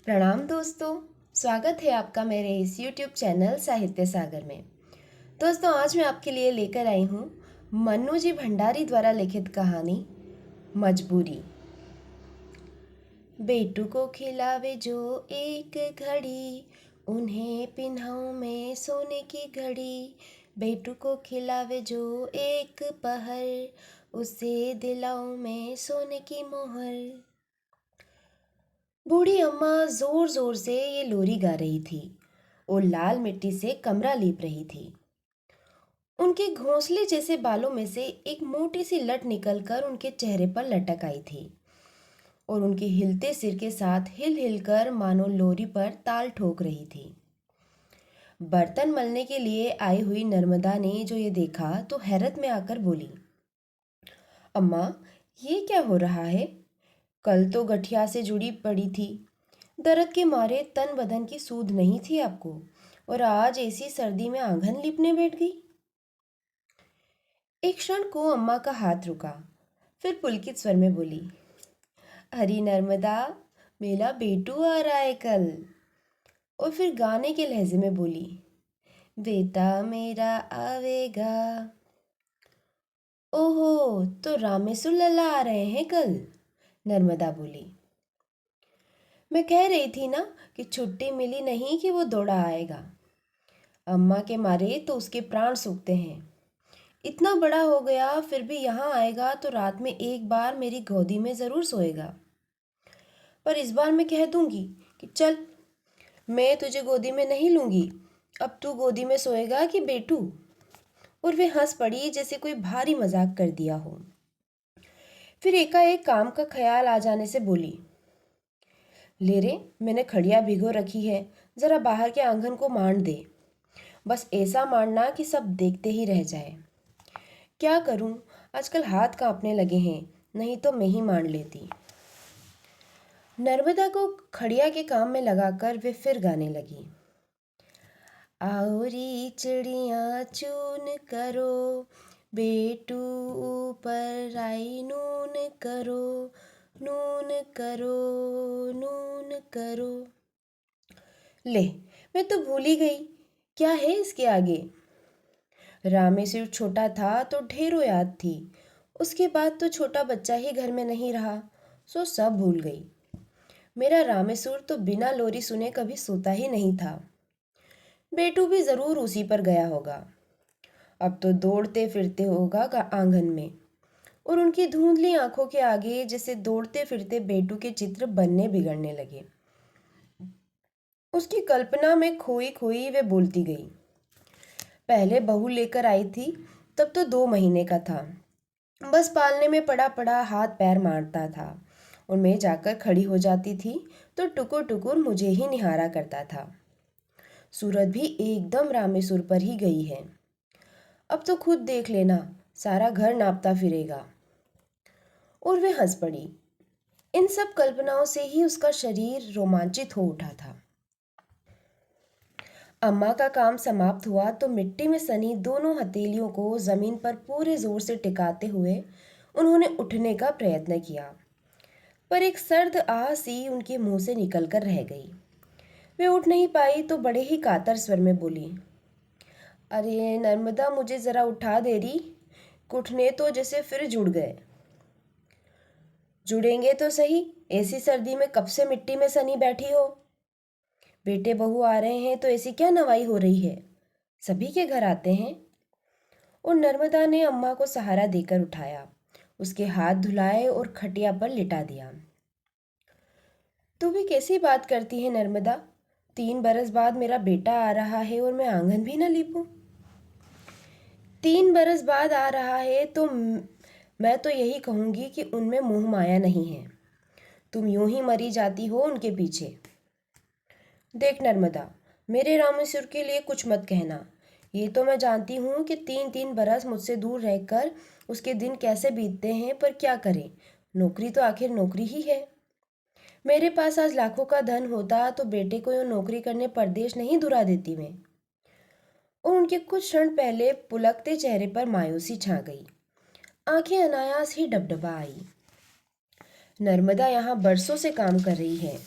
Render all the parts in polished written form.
प्रणाम दोस्तों। स्वागत है आपका मेरे इस YouTube चैनल साहित्य सागर में। दोस्तों, आज मैं आपके लिए लेकर आई हूँ मन्नू जी भंडारी द्वारा लिखित कहानी मजबूरी। बेटू को खिलावे जो एक घड़ी, उन्हें पिन्हाऊं मैं सोने की घड़ी। बेटू को खिलावे जो एक पहर, उसे दिलाऊं मैं सोने की मोहर। बूढ़ी अम्मा जोर जोर से ये लोरी गा रही थी और लाल मिट्टी से कमरा लीप रही थी। उनके घोंसले जैसे बालों में से एक मोटी सी लट निकलकर उनके चेहरे पर लटक आई थी और उनके हिलते सिर के साथ हिल हिल कर मानो लोरी पर ताल ठोक रही थी। बर्तन मलने के लिए आई हुई नर्मदा ने जो ये देखा तो हैरत में आकर बोली, अम्मा, ये क्या हो रहा है? कल तो गठिया से जुड़ी पड़ी थी, दर्द के मारे तन बदन की सूध नहीं थी आपको, और आज ऐसी सर्दी में आंगन लिपने बैठ गई। एक क्षण को अम्मा का हाथ रुका, फिर पुलकित स्वर में बोली, हरी नर्मदा, मेरा बेटू आ रहा है कल। और फिर गाने के लहजे में बोली, बेटा मेरा आवेगा। ओहो, तो रामेसुर लल्ला आ रहे हैं कल, नर्मदा बोली। मैं कह रही थी ना कि छुट्टी मिली नहीं कि वो दौड़ा आएगा। अम्मा के मारे तो उसके प्राण सूखते हैं। इतना बड़ा हो गया फिर भी यहाँ आएगा तो रात में एक बार मेरी गोदी में ज़रूर सोएगा। पर इस बार मैं कह दूंगी कि चल, मैं तुझे गोदी में नहीं लूंगी, अब तू गोदी में सोएगा कि बेटू। और वे हंस पड़ी जैसे कोई भारी मजाक कर दिया हो। फिर एकाएक काम का ख्याल आ जाने से बोली, ले रे, मैंने खड़िया भिगो रखी है, ज़रा बाहर के आंगन को मांड दे। बस ऐसा मांडना कि सब देखते ही रह जाए। क्या करूं, आजकल हाथ कांपने लगे हैं, नहीं तो मैं ही मांड लेती। नर्मदा को खड़िया के काम में लगाकर वे फिर गाने लगी, आओरी चिड़िया चून करो, बेटू ऊपर आई नून करो, नून करो, नून करो। ले, मैं तो भूल ही गई, क्या है इसके आगे? रामेश्वर छोटा था तो ढेरों याद थी, उसके बाद तो छोटा बच्चा ही घर में नहीं रहा, सो सब भूल गई। मेरा रामेश्वर तो बिना लोरी सुने कभी सोता ही नहीं था। बेटू भी जरूर उसी पर गया होगा, अब तो दौड़ते फिरते होगा आंगन में, और उनकी धुंधली आंखों के आगे जैसे दौड़ते फिरते बेटू के चित्र बनने बिगड़ने लगे। उसकी कल्पना में खोई खोई वे बोलती गई, पहले बहू लेकर आई थी तब तो 2 महीने का था, बस पालने में पड़ा पड़ा हाथ पैर मारता था, और मैं जाकर खड़ी हो जाती थी तो टुकुर टुकुर मुझे ही निहारा करता था। सूरत भी एकदम रामेश्वर पर ही गई है, अब तो खुद देख लेना, सारा घर नापता फिरेगा। और वे हंस पड़ी। इन सब कल्पनाओं से ही उसका शरीर रोमांचित हो उठा था। अम्मा का काम समाप्त हुआ तो मिट्टी में सनी दोनों हथेलियों को जमीन पर पूरे जोर से टिकाते हुए उन्होंने उठने का प्रयत्न किया, पर एक सर्द आह सी उनके मुंह से निकलकर रह गई। वे उठ नहीं पाई तो बड़े ही कातर स्वर में बोली, अरे नर्मदा, मुझे जरा उठा दे रही, घुटने तो जैसे फिर जुड़ गए। जुड़ेंगे तो सही, ऐसी सर्दी में कब से मिट्टी में सनी बैठी हो? बेटे बहू आ रहे हैं तो ऐसी क्या नवाई हो रही है, सभी के घर आते हैं। और नर्मदा ने अम्मा को सहारा देकर उठाया, उसके हाथ धुलाए और खटिया पर लिटा दिया। तू भी कैसी बात करती है नर्मदा, 3 बरस बाद मेरा बेटा आ रहा है और मैं आंगन भी न लीपूं? 3 बरस बाद आ रहा है तो मैं तो यही कहूंगी कि उनमें मोह माया नहीं है, तुम यूं ही मरी जाती हो उनके पीछे। देख नर्मदा, मेरे रामेश्वर के लिए कुछ मत कहना, ये तो मैं जानती हूँ कि 3-3 बरस मुझसे दूर रहकर उसके दिन कैसे बीतते हैं, पर क्या करें, नौकरी तो आखिर नौकरी ही है। मेरे पास आज लाखों का धन होता तो बेटे को यूँ नौकरी करने परदेश नहीं दुरा देती मैं। और उनके कुछ क्षण पहले पुलकते चेहरे पर मायूसी छा गई, आंखें अनायास ही डबडबा आई। नर्मदा यहाँ बरसों से काम कर रही है,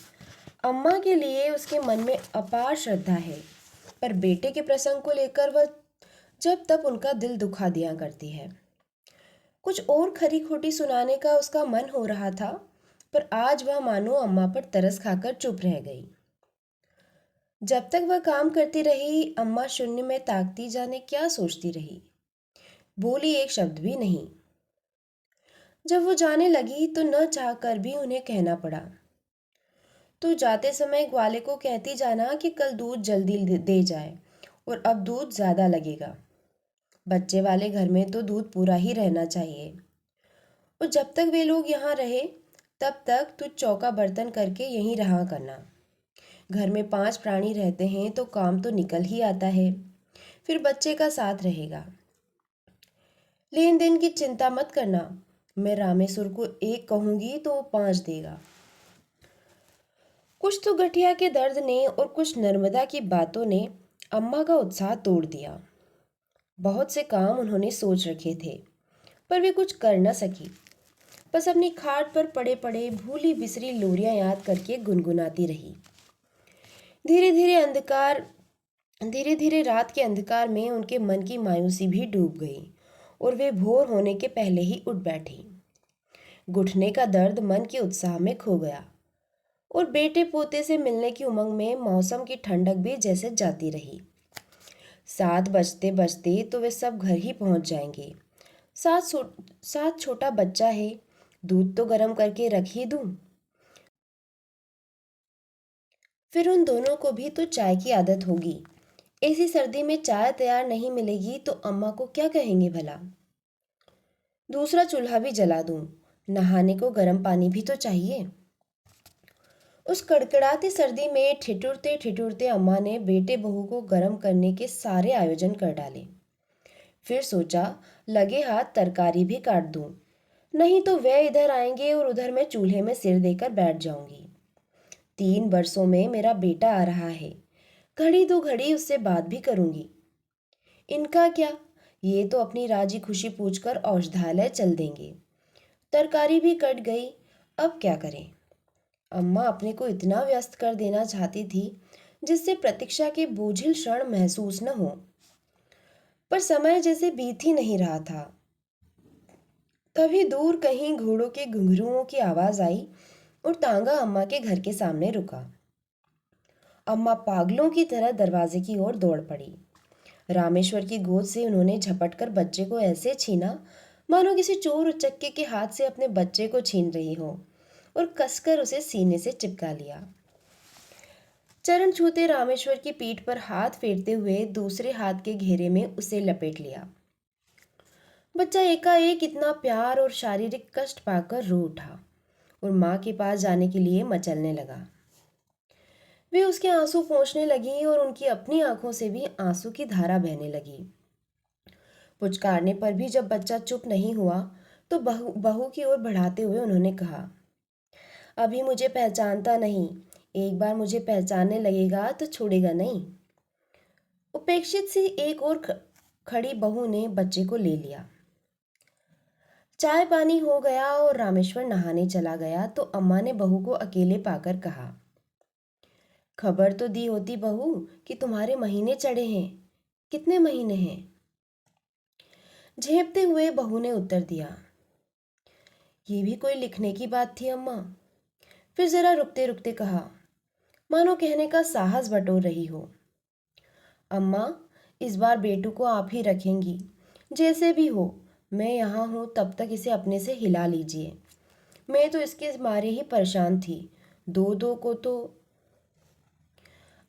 अम्मा के लिए उसके मन में अपार श्रद्धा है, पर बेटे के प्रसंग को लेकर वह जब तक उनका दिल दुखा दिया करती है। कुछ और खरी खोटी सुनाने का उसका मन हो रहा था, पर आज वह मानो अम्मा पर तरस खाकर चुप रह गई। जब तक वह काम करती रही, अम्मा शून्य में ताकती जाने क्या सोचती रही। बोली एक शब्द भी नहीं। जब वो जाने लगी तो न चाहकर भी उन्हें कहना पड़ा, तो जाते समय ग्वाले को कहती जाना कि कल दूध जल्दी दे जाए और अब दूध ज़्यादा लगेगा। बच्चे वाले घर में तो दूध पूरा ही रहना चाहिए। और जब तक वे लोग यहाँ रहे, तब तक तू चौका बर्तन करके यहीं रहा करना। घर में 5 प्राणी रहते हैं तो काम तो निकल ही आता है, फिर बच्चे का साथ रहेगा। लेन देन की चिंता मत करना, मैं रामेश्वर को 1 कहूंगी तो वो 5 देगा। कुछ तो गठिया के दर्द ने और कुछ नर्मदा की बातों ने अम्मा का उत्साह तोड़ दिया। बहुत से काम उन्होंने सोच रखे थे, पर वे कुछ कर न सकी। बस अपनी खाट पर पड़े पड़े भूली बिसरी लोरियां याद करके गुनगुनाती रही। धीरे धीरे रात के अंधकार में उनके मन की मायूसी भी डूब गई और वे भोर होने के पहले ही उठ बैठी। घुटने का दर्द मन के उत्साह में खो गया और बेटे पोते से मिलने की उमंग में मौसम की ठंडक भी जैसे जाती रही। 7 बजते बजते तो वे सब घर ही पहुंच जाएंगे। साथ छोटा बच्चा है, दूध तो गर्म करके रख ही दूं। फिर उन दोनों को भी तो चाय की आदत होगी। ऐसी सर्दी में चाय तैयार नहीं मिलेगी तो अम्मा को क्या कहेंगे भला। दूसरा चूल्हा भी जला दूं, नहाने को गर्म पानी भी तो चाहिए। उस कड़कड़ाती सर्दी में ठिठुरते ठिठुरते अम्मा ने बेटे बहू को गर्म करने के सारे आयोजन कर डाले। फिर सोचा, लगे हाथ तरकारी भी काट दूं, नहीं तो वे इधर आएंगे और उधर मैं चूल्हे में सिर देकर बैठ जाऊंगी। 3 वर्षों में मेरा बेटा आ रहा है, घड़ी दो घड़ी उससे बात भी करूंगी। इनका क्या, ये तो अपनी राजी खुशी पूछकर औषधालय चल देंगे। तरकारी भी कट गई, अब क्या करें। अम्मा अपने को इतना व्यस्त कर देना चाहती थी जिससे प्रतीक्षा के बोझिल क्षण महसूस न हो, पर समय जैसे बीत ही नहीं रहा था। तभी दूर कहीं घोड़ों के घुंघरुओं की आवाज आई और तांगा अम्मा के घर के सामने रुका। अम्मा पागलों की तरह दरवाजे की ओर दौड़ पड़ी। रामेश्वर की गोद से उन्होंने झपटकर बच्चे को ऐसे छीना मानो किसी चोर उचक्के के हाथ से अपने बच्चे को छीन रही हो, और कसकर उसे सीने से चिपका लिया। चरण छूते रामेश्वर की पीठ पर हाथ फेरते हुए दूसरे हाथ के घेरे में उसे लपेट लिया। बच्चा एकाएक इतना प्यार और शारीरिक कष्ट पाकर रो उठा और माँ के पास जाने के लिए मचलने लगा। वे उसके आंसू पोंछने लगी और उनकी अपनी आंखों से भी आंसू की धारा बहने लगी। पुचकारने पर भी जब बच्चा चुप नहीं हुआ तो बहू की ओर बढ़ाते हुए उन्होंने कहा, अभी मुझे पहचानता नहीं, एक बार मुझे पहचानने लगेगा तो छोड़ेगा नहीं। उपेक्षित सी एक और खड़ी बहू ने बच्चे को ले लिया। चाय पानी हो गया और रामेश्वर नहाने चला गया तो अम्मा ने बहू को अकेले पाकर कहा, खबर तो दी होती बहू कि तुम्हारे महीने चढ़े हैं। कितने महीने हैं? झेपते हुए बहू ने उत्तर दिया, ये भी कोई लिखने की बात थी अम्मा। फिर जरा रुकते रुकते कहा, मानो कहने का साहस बटोर रही हो, अम्मा इस बार बेटू को आप ही रखेंगी, जैसे भी हो। मैं यहाँ हूँ तब तक इसे अपने से हिला लीजिए। मैं तो इसके मारे ही परेशान थी, दो दो को तो।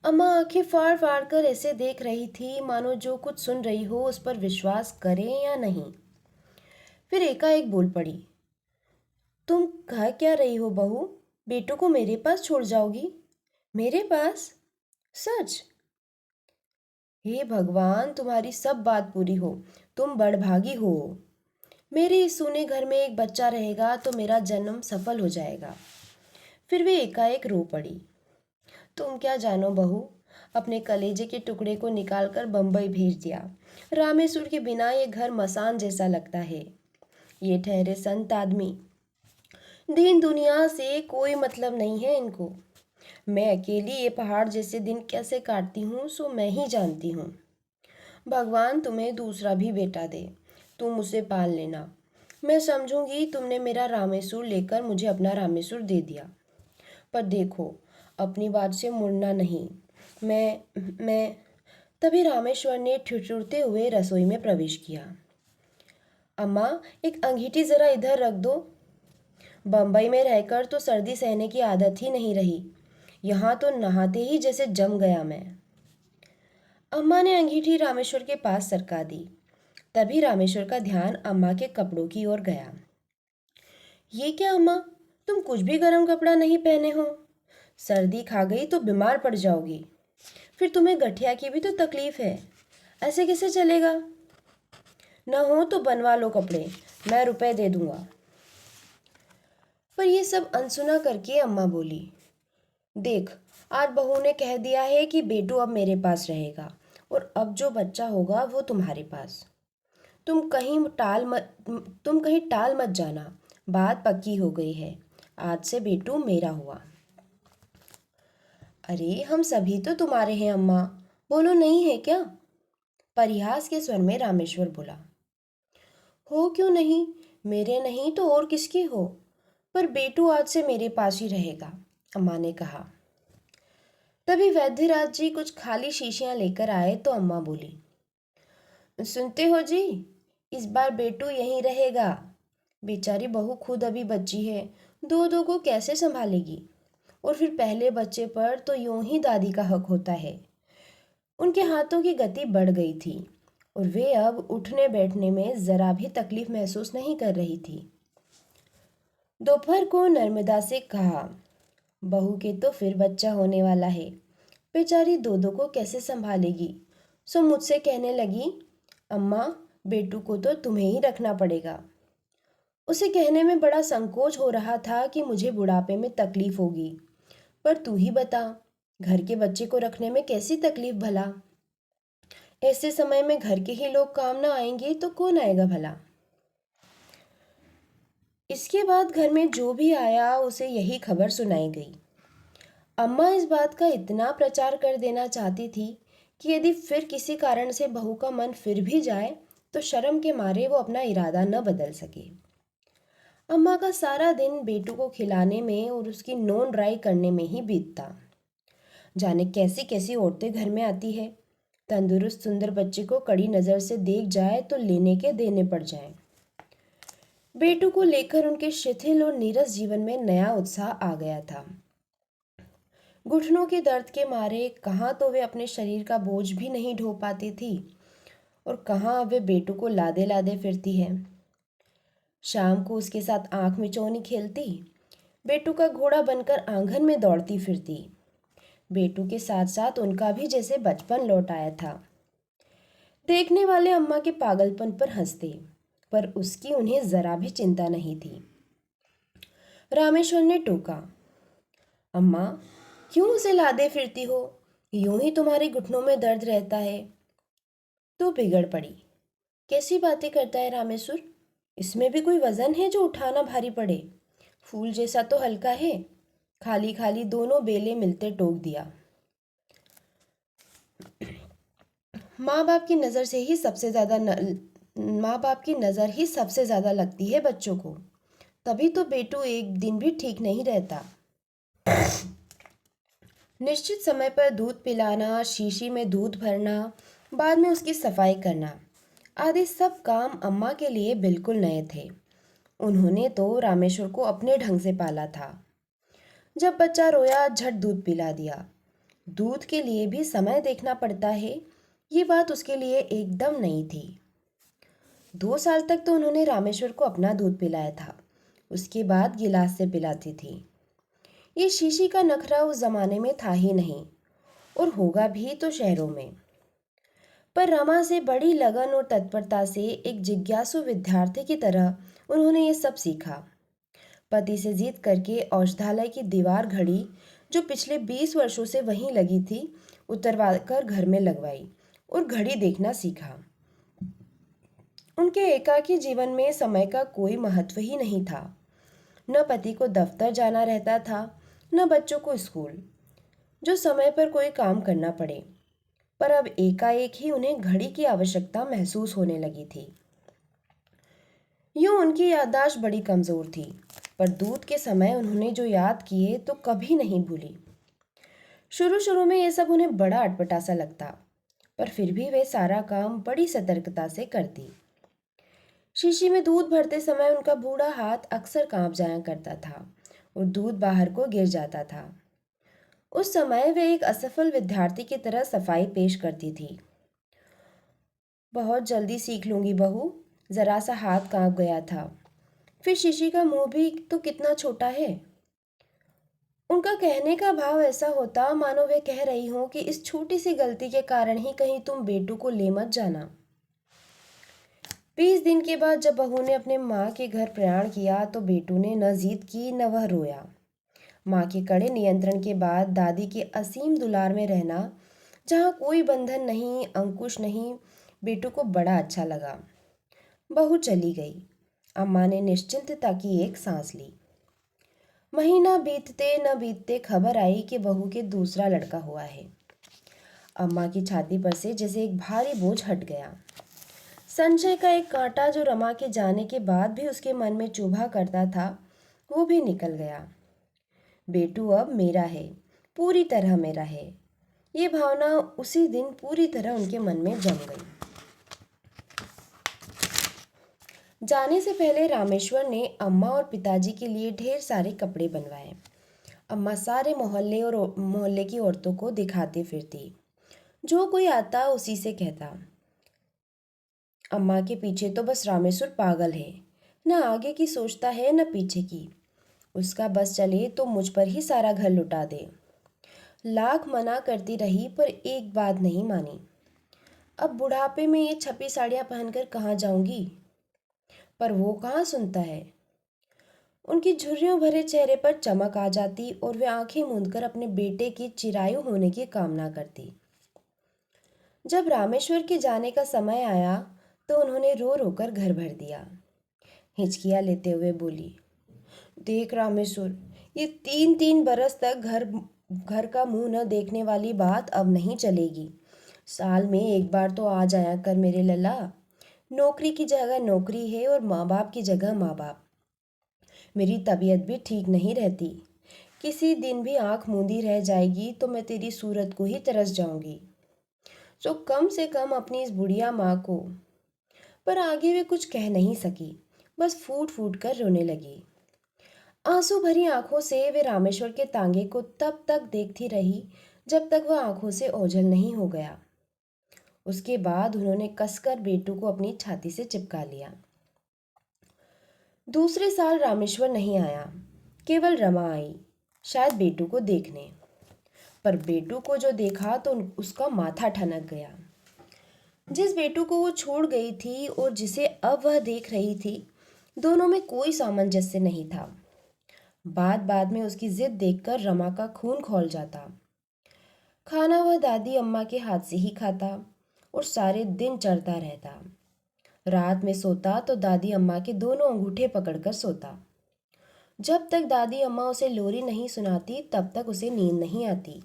अम्मा आंखें फाड़ फाड़ कर ऐसे देख रही थी मानो जो कुछ सुन रही हो उस पर विश्वास करें या नहीं। फिर एकाएक बोल पड़ी, तुम कह क्या रही हो बहू, बेटू को मेरे पास छोड़ जाओगी? मेरे पास? सच? हे भगवान, तुम्हारी सब बात पूरी हो, तुम बड़भागी हो। मेरे इस सूने घर में एक बच्चा रहेगा तो मेरा जन्म सफल हो जाएगा। फिर वे एकाएक रो पड़ी। तुम क्या जानो बहू, अपने कलेजे के टुकड़े को निकालकर बंबई भेज दिया। रामेश्वर के बिना ये घर मसान जैसा लगता है। ये ठहरे संत आदमी, दीन दुनिया से कोई मतलब नहीं है इनको। मैं अकेली ये पहाड़ जैसे दिन कैसे काटती हूँ सो मैं ही जानती हूँ। भगवान तुम्हें दूसरा भी बेटा दे, तुम उसे पाल लेना। मैं समझूंगी तुमने मेरा रामेश्वर लेकर मुझे अपना रामेश्वर दे दिया। पर देखो, अपनी बात से मुड़ना नहीं। मैं तभी रामेश्वर ने ठिठुरते हुए रसोई में प्रवेश किया। अम्मा, एक अंगीठी जरा इधर रख दो। बम्बई में रहकर तो सर्दी सहने की आदत ही नहीं रही। यहाँ तो नहाते ही जैसे जम गया मैं। अम्मा ने अंगीठी रामेश्वर के पास सरका दी। तभी रामेश्वर का ध्यान अम्मा के कपड़ों की ओर गया। ये क्या अम्मा, तुम कुछ भी गर्म कपड़ा नहीं पहने हो। सर्दी खा गई तो बीमार पड़ जाओगी। फिर तुम्हें गठिया की भी तो तकलीफ है, ऐसे कैसे चलेगा। न हो तो बनवा लो कपड़े, मैं रुपए दे दूंगा। पर ये सब अनसुना करके अम्मा बोली, देख, आज बहू ने कह दिया है कि बेटू अब मेरे पास रहेगा और अब जो बच्चा होगा वो तुम्हारे पास। तुम कहीं टाल मत जाना। बात पक्की हो गई है, आज से बेटू मेरा हुआ। अरे हम सभी तो तुम्हारे हैं अम्मा, बोलो नहीं है क्या। परिहास के स्वर में रामेश्वर बोला। हो क्यों नहीं, मेरे नहीं तो और किसके हो। पर बेटू आज से मेरे पास ही रहेगा, अम्मा ने कहा। तभी वैद्यराज जी कुछ खाली शीशियां लेकर आए तो अम्मा बोली, सुनते हो जी, इस बार बेटू यहीं रहेगा। बेचारी बहू खुद अभी बच्ची है, दो दो को कैसे संभालेगी। और फिर पहले बच्चे पर तो यूं ही दादी का हक होता है। उनके हाथों की गति बढ़ गई थी और वे अब उठने बैठने में जरा भी तकलीफ महसूस नहीं कर रही थी। दोपहर को नर्मदा से कहा, बहू के तो फिर बच्चा होने वाला है, बेचारी दो दो को कैसे संभालेगी। सो मुझसे कहने लगी, अम्मा, बेटू को तो तुम्हें ही रखना पड़ेगा। उसे कहने में बड़ा संकोच हो रहा था कि मुझे बुढ़ापे में तकलीफ होगी, पर तू ही बता, घर के बच्चे को रखने में कैसी तकलीफ भला। ऐसे समय में घर के ही लोग काम ना आएंगे तो कौन आएगा भला। इसके बाद घर में जो भी आया उसे यही खबर सुनाई गई। अम्मा इस बात का इतना प्रचार कर देना चाहती थी कि यदि फिर किसी कारण से बहू का मन फिर भी जाए तो शर्म के मारे वो अपना इरादा न बदल सके। अम्मा का सारा दिन बेटू को खिलाने में और उसकी नोन ड्राई करने में ही बीतता। जाने कैसी कैसी औरतें घर में आती है, तंदुरुस्त सुंदर बच्चे को कड़ी नज़र से देख जाए तो लेने के देने पड़ जाए। बेटू को लेकर उनके शिथिल और नीरस जीवन में नया उत्साह आ गया था। घुटनों के दर्द के मारे कहाँ तो वे अपने शरीर का बोझ भी नहीं ढो पाती थी और कहाँ वे बेटू को लादे लादे फिरती है। शाम को उसके साथ आंख मिचौनी खेलती, बेटू का घोड़ा बनकर आंगन में दौड़ती फिरती। बेटू के साथ साथ उनका भी जैसे बचपन लौट आया था। देखने वाले अम्मा के पागलपन पर हंसते, पर उसकी उन्हें जरा भी चिंता नहीं थी। रामेश्वर ने टोका, अम्मा, क्यों उसे लादे फिरती हो, यूं ही तुम्हारे घुटनों में दर्द रहता है। तो बिगड़ पड़ी। कैसी बातें करता है रामेश्वर, इसमें भी कोई वजन है जो उठाना भारी पड़े। फूल जैसा तो हल्का है। खाली खाली दोनों बेले मिलते टोक दिया। माँ बाप की नज़र से ही सबसे ज़्यादा माँ बाप की नज़र ही सबसे ज़्यादा लगती है बच्चों को, तभी तो बेटू एक दिन भी ठीक नहीं रहता। निश्चित समय पर दूध पिलाना, शीशी में दूध भरना, बाद में उसकी सफाई करना आदि सब काम अम्मा के लिए बिल्कुल नए थे। उन्होंने तो रामेश्वर को अपने ढंग से पाला था। जब बच्चा रोया झट दूध पिला दिया। दूध के लिए भी समय देखना पड़ता है, ये बात उसके लिए एकदम नई थी। 2 साल तक तो उन्होंने रामेश्वर को अपना दूध पिलाया था, उसके बाद गिलास से पिलाती थी। ये शीशी का नखरा उस जमाने में था ही नहीं, और होगा भी तो शहरों में। पर रमा से बड़ी लगन और तत्परता से एक जिज्ञासु विद्यार्थी की तरह उन्होंने ये सब सीखा। पति से जीत करके औषधालय की दीवार घड़ी, जो पिछले 20 वर्षों से वहीं लगी थी, उतरवा कर घर में लगवाई और घड़ी देखना सीखा। उनके एकाकी जीवन में समय का कोई महत्व ही नहीं था। न पति को दफ्तर जाना रहता था, न बच्चों को स्कूल। जो समय पर कोई काम करना पड़े। पर अब एकाएक ही उन्हें घड़ी की आवश्यकता महसूस होने लगी थी। यूं उनकी याददाश्त बड़ी कमजोर थी, पर दूध के समय उन्होंने जो याद किए तो कभी नहीं भूली। शुरू शुरू में ये सब उन्हें बड़ा अटपटा सा लगता, पर फिर भी वे सारा काम बड़ी सतर्कता से करती। शीशी में दूध भरते समय उनका बूढ़ा हाथ अक्सर कांप जाया करता था और दूध बाहर को गिर जाता था। उस समय वे एक असफल विद्यार्थी की तरह सफाई पेश करती थी। बहुत जल्दी सीख लूंगी बहू, जरा सा हाथ कांप गया था। फिर शीशी का मुंह भी तो कितना छोटा है। उनका कहने का भाव ऐसा होता मानो वे कह रही हों कि इस छोटी सी गलती के कारण ही कहीं तुम बेटू को ले मत जाना। 20 दिन के बाद जब बहू ने अपने माँ के घर प्रयाण किया तो बेटू ने न जिद की न वह रोया। माँ के कड़े नियंत्रण के बाद दादी के असीम दुलार में रहना, जहाँ कोई बंधन नहीं, अंकुश नहीं, बेटू को बड़ा अच्छा लगा। बहू चली गई। अम्मा ने निश्चिंतता की एक सांस ली। महीना बीतते न बीतते खबर आई कि बहू के दूसरा लड़का हुआ है। अम्मा की छाती पर से जैसे एक भारी बोझ हट गया। संशय का एक कांटा जो रमा के जाने के बाद भी उसके मन में चुभा करता था, वो भी निकल गया। बेटू अब मेरा है, पूरी तरह मेरा है। ये भावना उसी दिन पूरी तरह उनके मन में जम गई। जाने से पहले रामेश्वर ने अम्मा और पिताजी के लिए ढेर सारे कपड़े बनवाए। अम्मा सारे मोहल्ले की औरतों को दिखाती फिरती। जो कोई आता उसी से कहता, अम्मा के पीछे तो बस रामेश्वर पागल है, न आगे की सोचता है न पीछे की। उसका बस चले तो मुझ पर ही सारा घर लुटा दे। लाख मना करती रही पर एक बात नहीं मानी। अब बुढ़ापे में ये छपी साड़ियाँ पहनकर कहाँ जाऊंगी? पर वो कहाँ सुनता है। उनकी झुर्रियों भरे चेहरे पर चमक आ जाती और वे आंखें मूंदकर अपने बेटे की चिरायु होने की कामना करती। जब रामेश्वर के जाने का समय आया तो उन्होंने रो रो कर घर भर दिया। हिचकियाँ लेते हुए बोली, देख रामेश्वर, ये 3-3 बरस तक घर घर का मुंह न देखने वाली बात अब नहीं चलेगी। साल में एक बार तो आ जाया कर मेरे लल्ला। नौकरी की जगह नौकरी है और माँ बाप की जगह माँ बाप। मेरी तबीयत भी ठीक नहीं रहती। किसी दिन भी आंख मूंदी रह जाएगी तो मैं तेरी सूरत को ही तरस जाऊंगी। तो कम से कम अपनी इस बुढ़िया माँ को। पर आगे वे कुछ कह नहीं सकी, बस फूट फूट कर रोने लगी। आंसू भरी आंखों से वे रामेश्वर के तांगे को तब तक देखती रही जब तक वह आंखों से ओझल नहीं हो गया। उसके बाद उन्होंने कसकर बेटू को अपनी छाती से चिपका लिया। दूसरे साल रामेश्वर नहीं आया, केवल रमा आई, शायद बेटू को देखने। पर बेटू को जो देखा तो उसका माथा ठनक गया। जिस बेटू को वो छोड़ गई थी और जिसे अब वह देख रही थी, दोनों में कोई सामंजस्य नहीं था। बात बात में उसकी जिद देखकर रमा का खून खौल जाता। खाना वह दादी अम्मा के हाथ से ही खाता और सारे दिन चढ़ता रहता। रात में सोता तो दादी अम्मा के दोनों अंगूठे पकड़कर सोता। जब तक दादी अम्मा उसे लोरी नहीं सुनाती तब तक उसे नींद नहीं आती।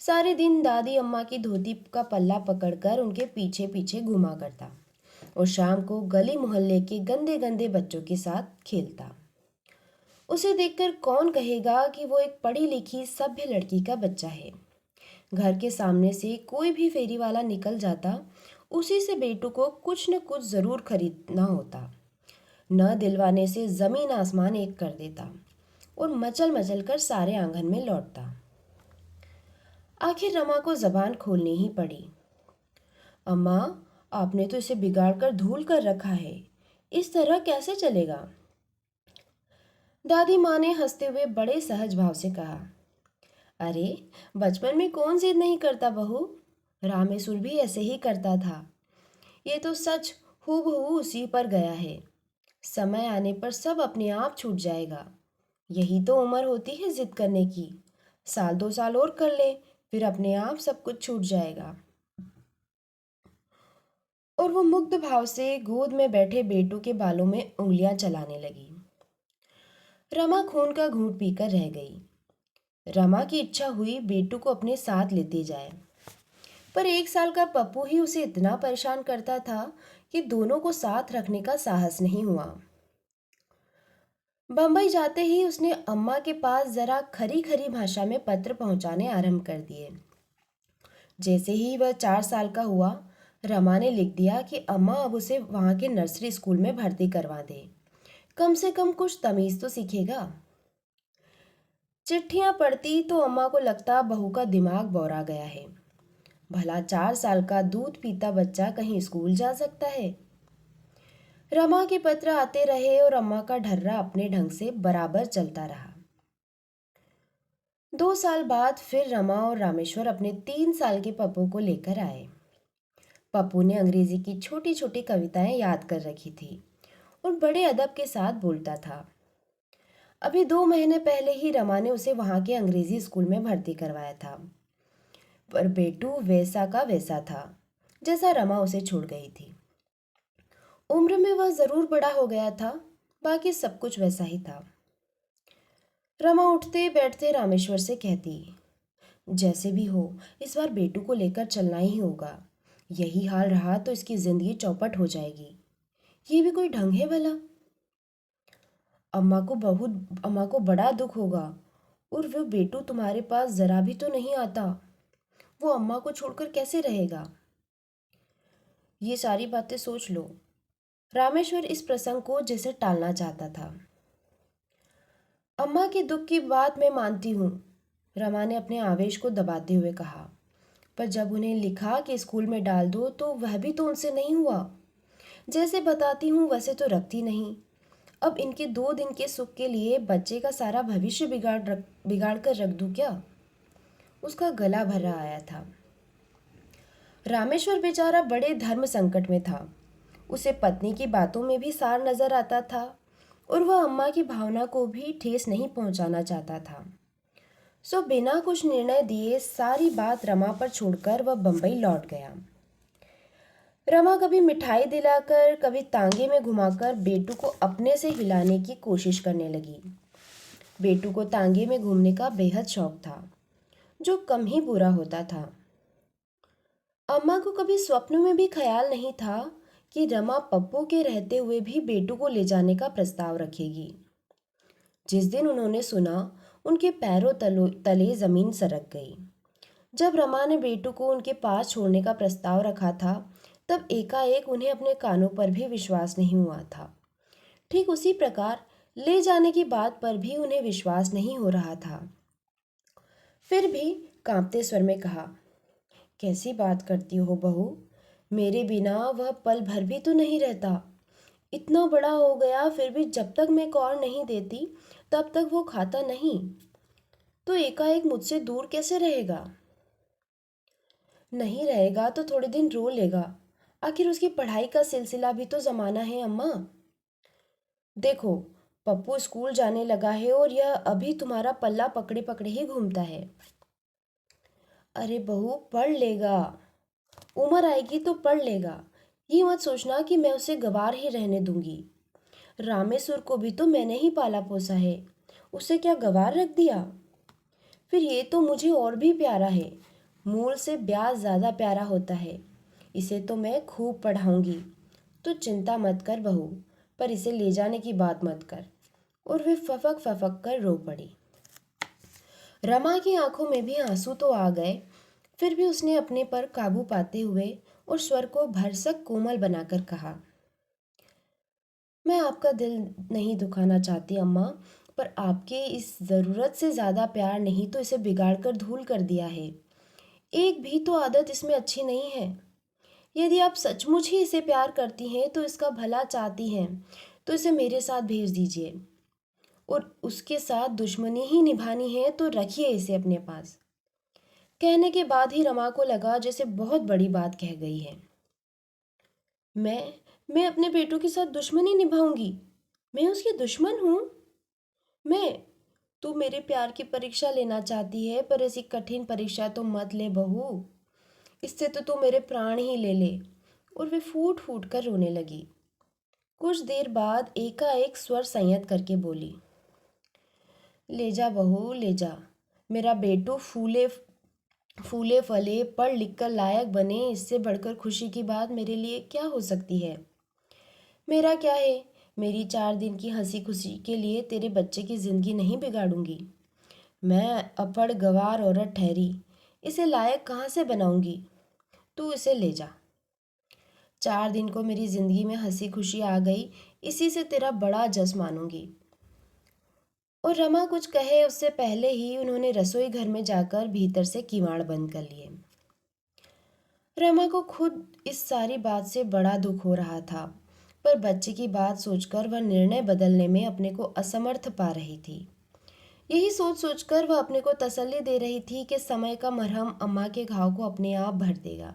सारे दिन दादी अम्मा की धोती का पल्ला पकड़कर उनके पीछे पीछे घुमा करता और शाम को गली मोहल्ले के गंदे गंदे बच्चों के साथ खेलता। उसे देखकर कौन कहेगा कि वो एक पढ़ी लिखी सभ्य लड़की का बच्चा है। घर के सामने से कोई भी फेरी वाला निकल जाता, उसी से बेटू को कुछ न कुछ जरूर खरीदना होता। न दिलवाने से जमीन आसमान एक कर देता और मचल मचल कर सारे आंगन में लौटता। आखिर रमा को जबान खोलनी ही पड़ी। अम्मा, आपने तो इसे बिगाड़ कर धूल कर रखा है, इस तरह कैसे चलेगा? दादी माँ ने हंसते हुए बड़े सहज भाव से कहा, अरे बचपन में कौन जिद नहीं करता बहू, रामेश्वर भी ऐसे ही करता था। ये तो सच हूबहू उसी पर गया है। समय आने पर सब अपने आप छूट जाएगा। यही तो उम्र होती है जिद करने की। साल 2 साल और कर ले, फिर अपने आप सब कुछ छूट जाएगा। और वो मुग्ध भाव से गोद में बैठे बेटू के बालों में उंगलियां चलाने लगी। रमा खून का घूंट पीकर रह गई। रमा की इच्छा हुई बेटू को अपने साथ लेते जाए, पर 1 साल का पप्पू ही उसे इतना परेशान करता था कि दोनों को साथ रखने का साहस नहीं हुआ। बम्बई जाते ही उसने अम्मा के पास जरा खरी खरी भाषा में पत्र पहुंचाने आरंभ कर दिए। जैसे ही वह 4 साल का हुआ, रमा ने लिख दिया कि अम्मा अब उसे वहां के नर्सरी स्कूल में भर्ती करवा दे, कम से कम कुछ तमीज तो सीखेगा। चिट्ठियां पढ़ती तो अम्मा को लगता बहू का दिमाग बौरा गया है। भला 4 साल का दूध पीता बच्चा कहीं स्कूल जा सकता है। रमा के पत्र आते रहे और अम्मा का ढर्रा अपने ढंग से बराबर चलता रहा। 2 साल बाद फिर रमा और रामेश्वर अपने 3 साल के पप्पू को लेकर आए। पप्पू ने अंग्रेजी की छोटी छोटी कविताएं याद कर रखी थी और बड़े अदब के साथ बोलता था। अभी 2 महीने पहले ही रमा ने उसे वहां के अंग्रेजी स्कूल में भर्ती करवाया था, पर बेटू वैसा का वैसा था जैसा रमा उसे छोड़ गई थी। उम्र में वह जरूर बड़ा हो गया था, बाकी सब कुछ वैसा ही था। रमा उठते बैठते रामेश्वर से कहती, जैसे भी हो इस बार बेटू को लेकर चलना ही होगा। यही हाल रहा तो इसकी जिंदगी चौपट हो जाएगी। ये भी कोई ढंग है भला? अम्मा को बड़ा दुख होगा, और वो बेटू तुम्हारे पास जरा भी तो नहीं आता। वो अम्मा को छोड़कर कैसे रहेगा? ये सारी बातें सोच लो। रामेश्वर इस प्रसंग को जैसे टालना चाहता था। अम्मा के दुख की बात मैं मानती हूँ, रमा ने अपने आवेश को दबाते हुए कहा, पर जब उन्हें लिखा कि स्कूल में डाल दो तो वह भी तो उनसे नहीं हुआ। जैसे बताती हूँ वैसे तो रखती नहीं। अब इनके 2 दिन के सुख के लिए बच्चे का सारा भविष्य बिगाड़ कर रख दूं क्या? उसका गला भरा आया था। रामेश्वर बेचारा बड़े धर्म संकट में था। उसे पत्नी की बातों में भी सार नजर आता था और वह अम्मा की भावना को भी ठेस नहीं पहुंचाना चाहता था। सो बिना कुछ निर्णय दिए सारी बात रमा पर छोड़कर वह बंबई लौट गया। रमा कभी मिठाई दिलाकर कभी तांगे में घुमाकर बेटू को अपने से हिलाने की कोशिश करने लगी। बेटू को तांगे में घूमने का बेहद शौक था, जो कम ही बुरा होता था। अम्मा को कभी स्वप्न में भी ख्याल नहीं था कि रमा पप्पू के रहते हुए भी बेटू को ले जाने का प्रस्ताव रखेगी। जिस दिन उन्होंने सुना, उनके पैरों तले जमीन सरक गई। जब रमा ने बेटू को उनके पास छोड़ने का प्रस्ताव रखा था, तब एकाएक उन्हें अपने कानों पर भी विश्वास नहीं हुआ था। ठीक उसी प्रकार ले जाने की बात पर भी उन्हें विश्वास नहीं हो रहा था। फिर भी कांपते स्वर में कहा, कैसी बात करती हो बहू? मेरे बिना वह पल भर भी तो नहीं रहता। इतना बड़ा हो गया फिर भी जब तक मैं कौर नहीं देती तब तक वो खाता नहीं, तो एकाएक मुझसे दूर कैसे रहेगा? नहीं रहेगा तो थोड़े दिन रो लेगा। आखिर उसकी पढ़ाई का सिलसिला भी तो जमाना है अम्मा। देखो, पप्पू स्कूल जाने लगा है और यह अभी तुम्हारा पल्ला पकड़े पकड़े ही घूमता है। अरे बहू, पढ़ लेगा। उम्र आएगी तो पढ़ लेगा। ये मत सोचना कि मैं उसे गंवार ही रहने दूंगी। रामेश्वर को भी तो मैंने ही पाला पोसा है। उसे क्या गंवार रख दिया? फिर ये तो मुझे और भी प्यारा है। मूल से ब्याज ज़्यादा प्यारा होता है। इसे तो मैं खूब पढ़ाऊंगी। तो चिंता मत कर बहू, पर इसे ले जाने की बात मत कर। और वे फफक फफक कर रो पड़ी। रमा की आंखों में भी आंसू तो आ गए, फिर भी उसने अपने पर काबू पाते हुए और स्वर को भरसक कोमल बनाकर कहा, मैं आपका दिल नहीं दुखाना चाहती अम्मा, पर आपके इस ज़रूरत से ज़्यादा प्यार नहीं तो इसे बिगाड़ कर धूल कर दिया है। एक भी तो आदत इसमें अच्छी नहीं है। यदि आप सचमुच ही इसे प्यार करती हैं तो इसका भला चाहती हैं, तो इसे मेरे साथ भेज दीजिए। और उसके साथ दुश्मनी ही निभानी है तो रखिए इसे अपने पास। कहने के बाद ही रमा को लगा जैसे बहुत बड़ी बात कह गई है। मैं मैं अपने बेटों के साथ दुश्मनी निभाऊंगी? मैं उसकी दुश्मन हूँ? मैं तू मेरे प्यार की परीक्षा लेना चाहती है, पर ऐसी कठिन परीक्षा तो मत ले बहू। इससे तो तू मेरे प्राण ही ले ले। और वे फूट फूट कर रोने लगी। कुछ देर बाद एकाएक स्वर संयत करके बोली, ले जा बहू ले जा। मेरा बेटू फूले फूले फले पढ़ लिख कर लायक बने, इससे बढ़कर खुशी की बात मेरे लिए क्या हो सकती है। मेरा क्या है, मेरी 4 दिन की हंसी खुशी के लिए तेरे बच्चे की जिंदगी नहीं बिगाड़ूंगी। मैं अपढ़ गवार औरत ठहरी, इसे लायक कहाँ से बनाऊंगी। तू इसे ले जा। 4 दिन को मेरी जिंदगी में हंसी खुशी आ गई, इसी से तेरा बड़ा जस मानूंगी। और रमा कुछ कहे उससे पहले ही उन्होंने रसोई घर में जाकर भीतर से किवाड़ बंद कर लिए। रमा को खुद इस सारी बात से बड़ा दुख हो रहा था, पर बच्चे की बात सोचकर वह निर्णय बदलने में अपने को असमर्थ पा रही थी। यही सोच सोचकर वह अपने को तसल्ली दे रही थी कि समय का मरहम अम्मा के घाव को अपने आप भर देगा।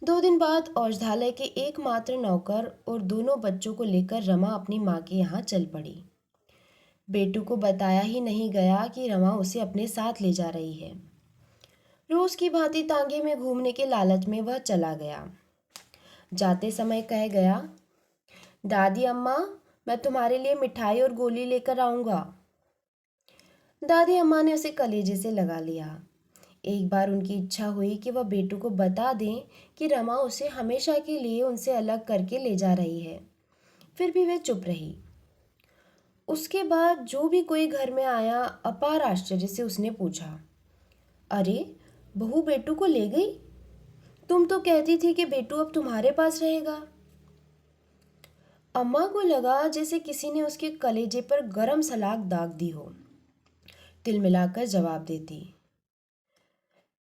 2 दिन बाद औषधालय के एकमात्र नौकर और दोनों बच्चों को लेकर रमा अपनी माँ के यहाँ चल पड़ी। बेटू को बताया ही नहीं गया कि रमा उसे अपने साथ ले जा रही है। रोज की भांति तांगे में घूमने के लालच में वह चला गया। जाते समय कह गया, दादी अम्मा, मैं तुम्हारे लिए मिठाई और गोली लेकर आऊँगा। दादी अम्मा ने उसे कलेजे से लगा लिया। एक बार उनकी इच्छा हुई कि वह बेटू को बता दें कि रमा उसे हमेशा के लिए उनसे अलग करके ले जा रही है, फिर भी वे चुप रही। उसके बाद जो भी कोई घर में आया, अपार आश्चर्य से उसने पूछा, अरे, बहू बेटू को ले गई? तुम तो कहती थी कि बेटू अब तुम्हारे पास रहेगा। अम्मा को लगा जैसे किसी ने उसके कलेजे पर गरम सलाख दाग दी हो। तिल मिलाकर जवाब देती,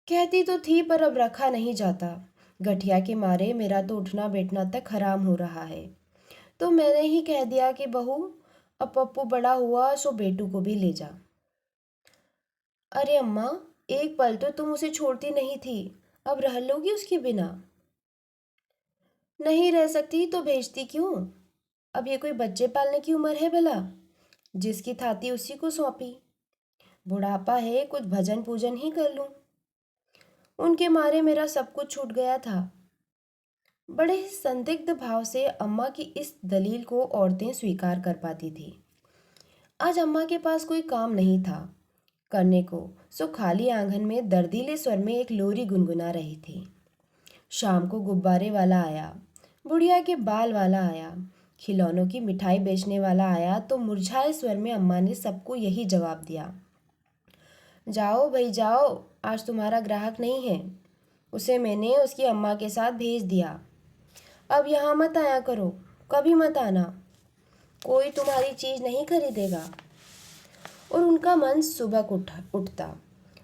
कहती तो थी पर अब रखा नहीं जाता। गठिया के मारे मेरा तो उठना बैठना तक हराम हो रहा है, तो मैंने ही कह दिया कि बहू, अब पप्पू बड़ा हुआ सो बेटू को भी ले जा। अरे अम्मा, एक पल तो तुम उसे छोड़ती नहीं थी, अब रह लोगी उसके बिना? नहीं रह सकती तो भेजती क्यों? अब ये कोई बच्चे पालने की उम्र है भला? जिसकी थाती उसी को सौंपी। बुढ़ापा है, कुछ भजन पूजन ही कर लूं। उनके मारे मेरा सब कुछ छूट गया था। बड़े ही संदिग्ध भाव से अम्मा की इस दलील को औरतें स्वीकार कर पाती थी। आज अम्मा के पास कोई काम नहीं था करने को, सो खाली आंगन में दर्दीले स्वर में एक लोरी गुनगुना रही थी। शाम को गुब्बारे वाला आया, बुढ़िया के बाल वाला आया, खिलौनों की मिठाई बेचने वाला आया, तो मुरझाए स्वर में अम्मा ने सबको यही जवाब दिया, जाओ भाई जाओ, आज तुम्हारा ग्राहक नहीं है। उसे मैंने उसकी अम्मा के साथ भेज दिया। अब यहाँ मत आया करो, कभी मत आना, कोई तुम्हारी चीज़ नहीं खरीदेगा। और उनका मन सुबह उठता,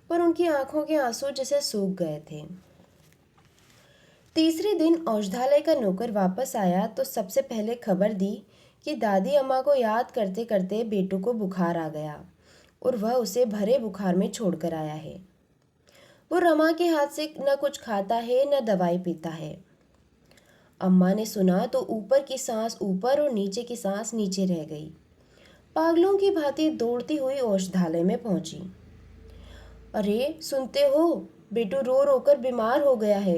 पर उनकी आंखों के आंसू जैसे सूख गए थे। तीसरे दिन औषधालय का नौकर वापस आया तो सबसे पहले खबर दी कि दादी अम्मा को याद करते करते बेटू को बुखार आ गया और वह उसे भरे बुखार में छोड़कर आया है। वो रमा के हाथ से न कुछ खाता है न दवाई पीता है। अम्मा ने सुना तो ऊपर की सांस ऊपर और नीचे की सांस नीचे रह गई। पागलों की भांति दौड़ती हुई औषधालय में पहुंची। अरे सुनते हो, बेटू रो रो कर बीमार हो गया है।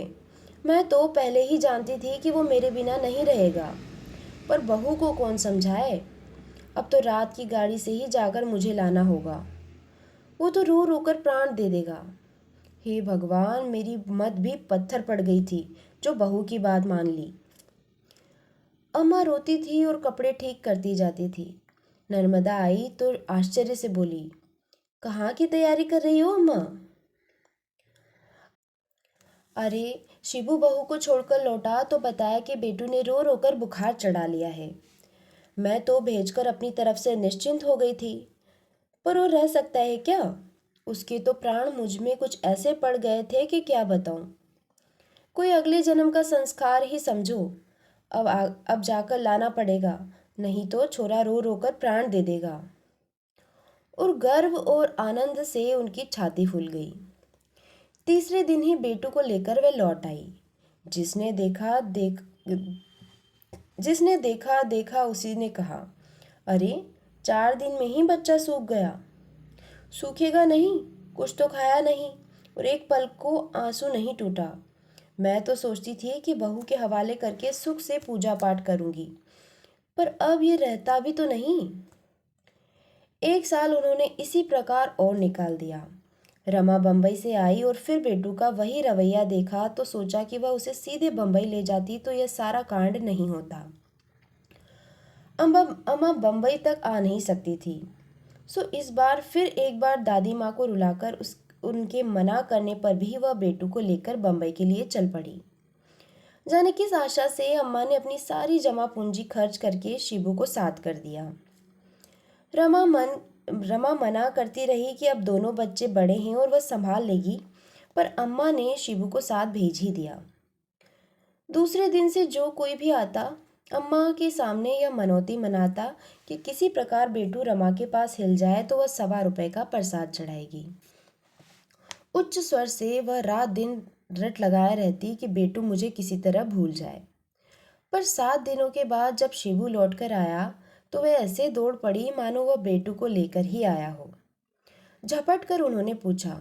मैं तो पहले ही जानती थी कि वो मेरे बिना नहीं रहेगा, पर बहू को कौन समझाए। अब तो रात की गाड़ी से ही जाकर मुझे लाना होगा। वो तो रो रो कर प्राण दे देगा। हे भगवान, मेरी मत भी पत्थर पड़ गई थी जो बहू की बात मान ली। अम्मा रोती थी और कपड़े ठीक करती जाती थी। नर्मदा आई तो आश्चर्य से बोली, कहाँ की तैयारी कर रही हो अम्मा? अरे, शिबू बहू को छोड़कर लौटा तो बताया कि बेटू ने रो रो कर बुखार चढ़ा लिया है। मैं तो भेजकर अपनी तरफ से निश्चिंत हो गई थी, पर वो रह सकता है क्या? उसके तो प्राण मुझ में कुछ ऐसे पड़ गए थे कि क्या बताऊं। कोई अगले जन्म का संस्कार ही समझो। अब जाकर लाना पड़ेगा, नहीं तो छोरा रो रो कर प्राण दे देगा। और गर्व और आनंद से उनकी छाती फूल गई। तीसरे दिन ही बेटू को लेकर वे लौट आई। जिसने देखा देखा उसी ने कहा, अरे, 4 दिन में ही बच्चा सूख गया। सूखेगा नहीं, कुछ तो खाया नहीं और एक पल को आंसू नहीं टूटा। मैं तो सोचती थी कि बहू के हवाले करके सुख से पूजा पाठ करूंगी, पर अब ये रहता भी तो नहीं। 1 साल उन्होंने इसी प्रकार और निकाल दिया। रमा बम्बई से आई और फिर बेटू का वही रवैया देखा तो सोचा कि वह उसे सीधे बम्बई ले जाती तो यह सारा कांड नहीं होता। अम्मा बम्बई तक आ नहीं सकती थी, सो इस बार फिर एक बार दादी माँ को रुलाकर उनके मना करने पर भी वह बेटू को लेकर बम्बई के लिए चल पड़ी। जाने किस आशा से अम्मा ने अपनी सारी जमा पूंजी खर्च करके शिबू को साथ कर दिया। रमा मना करती रही कि अब दोनों बच्चे बड़े हैं और वह संभाल लेगी, पर अम्मा ने शिबू को साथ भेज ही दिया। दूसरे दिन से जो कोई भी आता अम्मा के सामने यह मनौती मनाता कि किसी प्रकार बेटू रमा के पास हिल जाए तो वह 1.25 का प्रसाद चढ़ाएगी। उच्च स्वर से वह रात दिन रट लगाए रहती कि बेटू मुझे किसी तरह भूल जाए। पर 7 दिनों के बाद जब शिबू लौटकर आया तो वह ऐसे दौड़ पड़ी मानो वह बेटू को लेकर ही आया हो। झपट कर उन्होंने पूछा,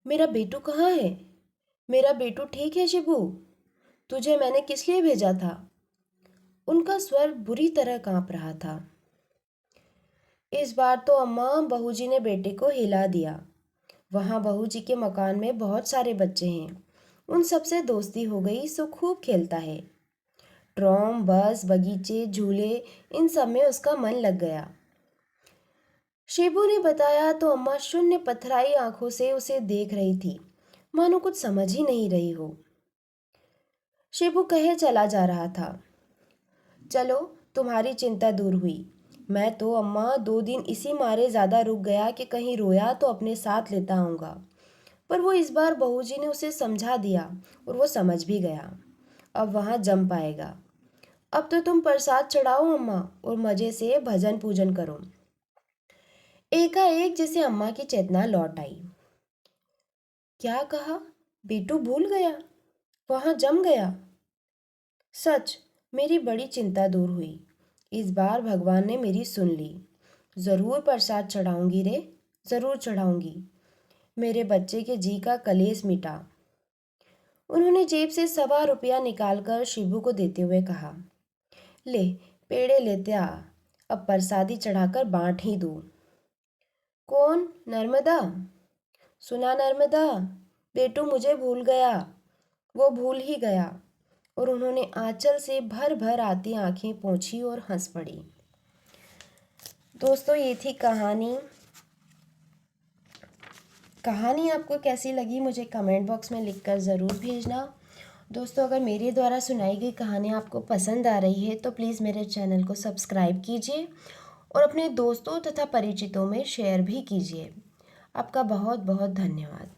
मेरा बेटू कहाँ है? मेरा बेटू ठीक है शिबू? तुझे मैंने किस लिए भेजा था? उनका स्वर बुरी तरह कांप रहा था। इस बार तो अम्मा बहूजी ने बेटे को हिला दिया। वहाँ बहूजी के मकान में बहुत सारे बच्चे हैं, उन सबसे दोस्ती हो गई सो खूब खेलता है। ट्रॉम, बस, बगीचे, झूले, इन सब में उसका मन लग गया। शिबू ने बताया तो अम्मा शून्य पथराई आंखों से उसे देख रही थी, मानो कुछ समझ ही नहीं रही हो। शिबू कहे चला जा रहा था, चलो तुम्हारी चिंता दूर हुई। मैं तो अम्मा 2 दिन इसी मारे ज़्यादा रुक गया कि कहीं रोया तो अपने साथ लेता आऊँगा। पर वो इस बार बहूजी ने उसे समझा दिया और वो समझ भी गया। अब वहाँ जम पाएगा। अब तो तुम प्रसाद चढ़ाओ अम्मा और मज़े से भजन पूजन करो। एकाएक जैसे अम्मा की चेतना लौट आई। क्या कहा? बेटू भूल गया? वहाँ जम गया? सच, मेरी बड़ी चिंता दूर हुई। इस बार भगवान ने मेरी सुन ली। ज़रूर प्रसाद चढ़ाऊंगी रे, ज़रूर चढ़ाऊंगी। मेरे बच्चे के जी का कलेश मिटा। उन्होंने जेब से 1.25 निकालकर शिबू को देते हुए कहा, ले पेड़े लेते आ, अब प्रसादी चढ़ाकर बांट ही दूँ। कौन? नर्मदा? सुना नर्मदा, बेटू मुझे भूल गया। वो भूल ही गया। और उन्होंने आंचल से भर भर आती आंखें पोंछी और हंस पड़ी। दोस्तों, ये थी कहानी। कहानी आपको कैसी लगी मुझे कमेंट बॉक्स में लिखकर ज़रूर भेजना। दोस्तों, अगर मेरे द्वारा सुनाई गई कहानी आपको पसंद आ रही है तो प्लीज़ मेरे चैनल को सब्सक्राइब कीजिए और अपने दोस्तों तथा परिचितों में शेयर भी कीजिए। आपका बहुत बहुत धन्यवाद।